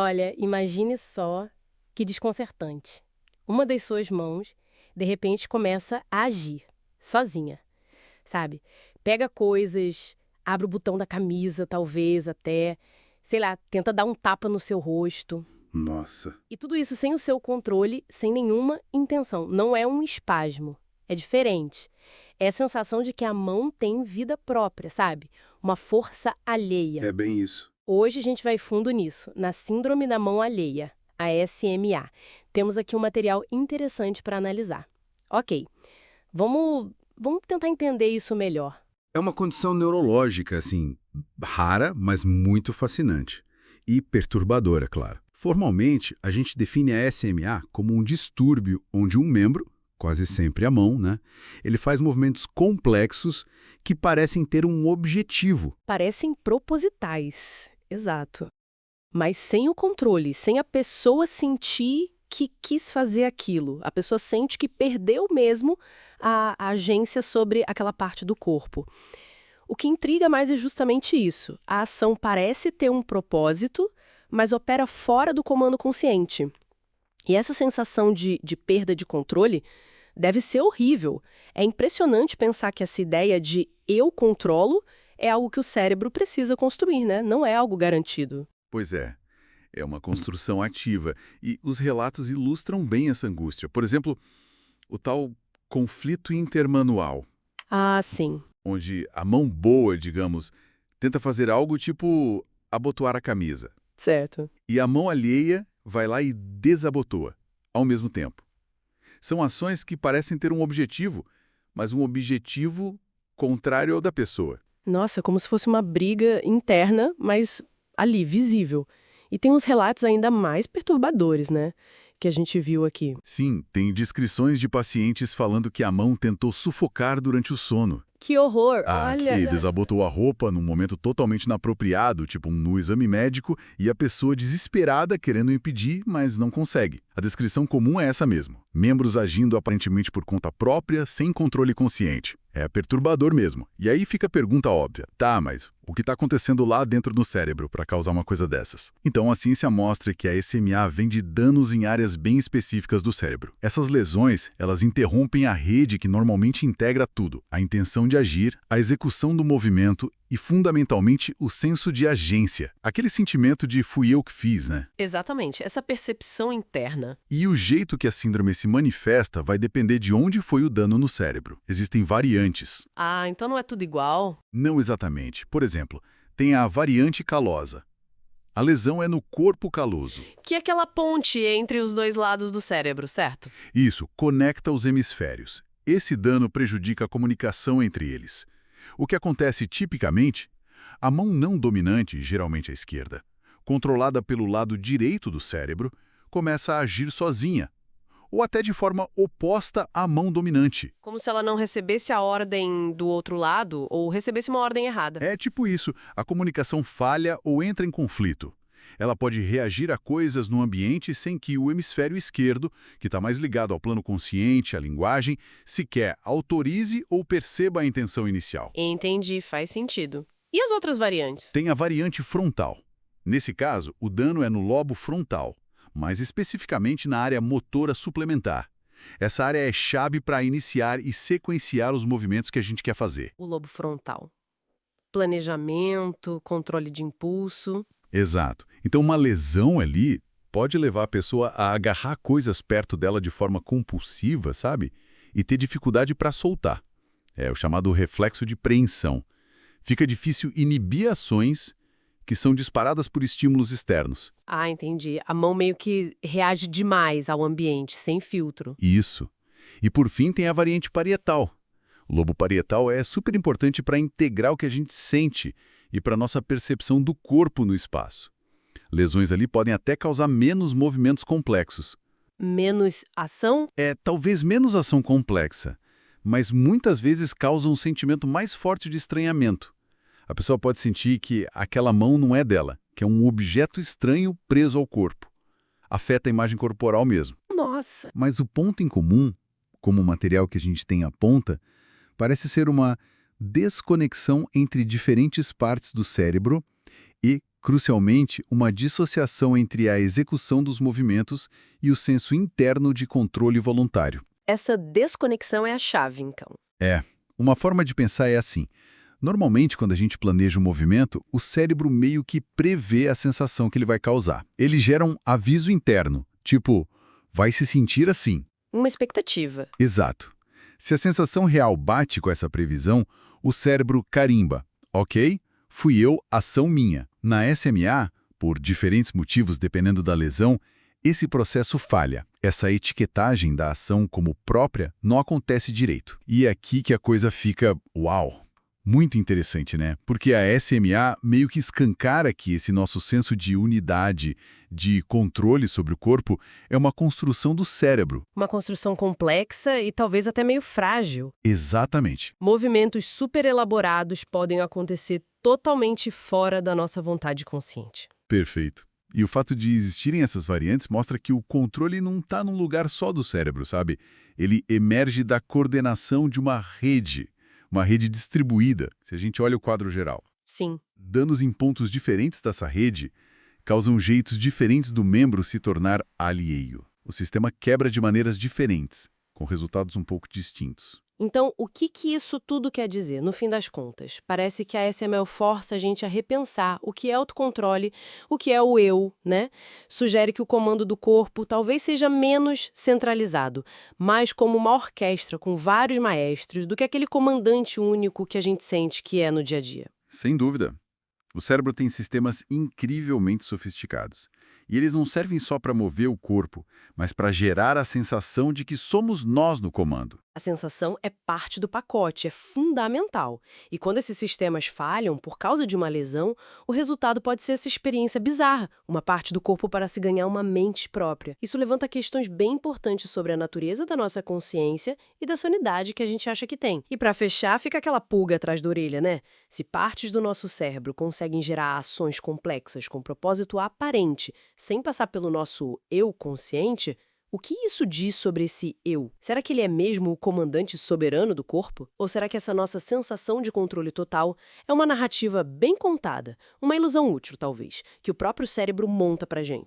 Olha, imagine só que desconcertante. Uma das suas mãos, de repente, começa a agir, sozinha, sabe? Pega coisas, abre o botão da camisa, talvez até, sei lá, tenta dar um tapa no seu rosto. Nossa. E tudo isso sem o seu controle, sem nenhuma intenção. Não é um espasmo. É diferente. É a sensação de que a mão tem vida própria, sabe? Uma força alheia. É bem isso. Hoje a gente vai fundo nisso, na Síndrome da Mão Alheia, a SMA. Temos aqui um material interessante para analisar. Ok, vamos tentar entender isso melhor. É uma condição neurológica, assim, rara, mas muito fascinante. E perturbadora, claro. Formalmente, a gente define a SMA como um distúrbio onde um membro, quase sempre a mão, né, ele faz movimentos complexos que parecem ter um objetivo. Parecem propositais, exato. Mas sem o controle, sem a pessoa sentir que quis fazer aquilo. A pessoa sente que perdeu mesmo a agência sobre aquela parte do corpo. O que intriga mais é justamente isso. A ação parece ter um propósito, mas opera fora do comando consciente. E essa sensação de perda de controle deve ser horrível. É impressionante pensar que essa ideia de eu controlo é algo que o cérebro precisa construir, né? Não é algo garantido. Pois é uma construção ativa. E os relatos ilustram bem essa angústia. Por exemplo, o tal conflito intermanual, Ah, sim. onde a mão boa, digamos, tenta fazer algo tipo abotoar a camisa. Certo. E a mão alheia vai lá e desabotoa, ao mesmo tempo. São ações que parecem ter um objetivo, mas um objetivo contrário ao da pessoa. Nossa, como se fosse uma briga interna, mas ali, visível. E tem uns relatos ainda mais perturbadores, né? Que a gente viu aqui. Sim, tem descrições de pacientes falando que a mão tentou sufocar durante o sono. Que horror! Que Olha! desabotou a roupa num momento totalmente inapropriado, tipo no exame médico, e a pessoa desesperada querendo impedir, mas não consegue. A descrição comum é essa mesmo. Membros agindo aparentemente por conta própria, sem controle consciente. É perturbador mesmo. E aí fica a pergunta óbvia. Tá, mas o que está acontecendo lá dentro do cérebro para causar uma coisa dessas? Então a ciência mostra que a SMA vem de danos em áreas bem específicas do cérebro. Essas lesões, elas interrompem a rede que normalmente integra tudo. A intenção de agir, a execução do movimento e, fundamentalmente, o senso de agência. Aquele sentimento de fui eu que fiz, né? Exatamente, essa percepção interna. E o jeito que a síndrome se manifesta vai depender de onde foi o dano no cérebro. Existem variantes. Ah, então não é tudo igual? Não exatamente. Por exemplo, tem a variante calosa. A lesão é no corpo caloso. Que é aquela ponte entre os dois lados do cérebro, certo? Isso, conecta os hemisférios. Esse dano prejudica a comunicação entre eles. O que acontece tipicamente? A mão não dominante, geralmente a esquerda, controlada pelo lado direito do cérebro, começa a agir sozinha, ou até de forma oposta à mão dominante. Como se ela não recebesse a ordem do outro lado ou recebesse uma ordem errada. É tipo isso, a comunicação falha ou entra em conflito. Ela pode reagir a coisas no ambiente sem que o hemisfério esquerdo, que está mais ligado ao plano consciente, à linguagem, sequer autorize ou perceba a intenção inicial. Entendi, faz sentido. E as outras variantes? Tem a variante frontal. Nesse caso, o dano é no lobo frontal, mais especificamente na área motora suplementar. Essa área é chave para iniciar e sequenciar os movimentos que a gente quer fazer. O lobo frontal. Planejamento, controle de impulso. Exato. Então, uma lesão ali pode levar a pessoa a agarrar coisas perto dela de forma compulsiva, sabe? E ter dificuldade para soltar. É o chamado reflexo de preensão. Fica difícil inibir ações que são disparadas por estímulos externos. Ah, entendi. A mão meio que reage demais ao ambiente, sem filtro. Isso. E por fim tem a variante parietal. O lobo parietal é super importante para integrar o que a gente sente e para nossa percepção do corpo no espaço. Lesões ali podem até causar menos movimentos complexos. Menos ação? Talvez menos ação complexa, mas muitas vezes causam um sentimento mais forte de estranhamento. A pessoa pode sentir que aquela mão não é dela, que é um objeto estranho preso ao corpo. Afeta a imagem corporal mesmo. Nossa! Mas o ponto em comum, como o material que a gente tem aponta, parece ser uma desconexão entre diferentes partes do cérebro e Crucialmente, uma dissociação entre a execução dos movimentos e o senso interno de controle voluntário. Essa desconexão é a chave, então. Uma forma de pensar é assim. Normalmente, quando a gente planeja um movimento, o cérebro meio que prevê a sensação que ele vai causar. Ele gera um aviso interno, tipo, vai se sentir assim. Uma expectativa. Exato. Se a sensação real bate com essa previsão, o cérebro carimba. Ok, fui eu, ação minha. Na SMA, por diferentes motivos dependendo da lesão, esse processo falha. Essa etiquetagem da ação como própria não acontece direito. E é aqui que a coisa fica, uau! Muito interessante, né? Porque a SMA meio que escancara que esse nosso senso de unidade, de controle sobre o corpo, é uma construção do cérebro. Uma construção complexa e talvez até meio frágil. Exatamente. Movimentos super elaborados podem acontecer totalmente fora da nossa vontade consciente. Perfeito. E o fato de existirem essas variantes mostra que o controle não está num lugar só do cérebro, sabe? Ele emerge da coordenação de uma rede distribuída, se a gente olha o quadro geral. Sim. Danos em pontos diferentes dessa rede causam jeitos diferentes do membro se tornar alheio. O sistema quebra de maneiras diferentes, com resultados um pouco distintos. Então, o que isso tudo quer dizer, no fim das contas? Parece que a SML força a gente a repensar o que é autocontrole, o que é o eu, né? Sugere que o comando do corpo talvez seja menos centralizado, mais como uma orquestra com vários maestros do que aquele comandante único que a gente sente que é no dia a dia. Sem dúvida. O cérebro tem sistemas incrivelmente sofisticados. E eles não servem só para mover o corpo, mas para gerar a sensação de que somos nós no comando. A sensação é parte do pacote, é fundamental. E quando esses sistemas falham por causa de uma lesão, o resultado pode ser essa experiência bizarra, uma parte do corpo para se ganhar uma mente própria. Isso levanta questões bem importantes sobre a natureza da nossa consciência e da sanidade que a gente acha que tem. E para fechar, fica aquela pulga atrás da orelha, né? Se partes do nosso cérebro conseguem gerar ações complexas com propósito aparente, sem passar pelo nosso eu consciente, o que isso diz sobre esse eu? Será que ele é mesmo o comandante soberano do corpo? Ou será que essa nossa sensação de controle total é uma narrativa bem contada, uma ilusão útil, talvez, que o próprio cérebro monta pra gente?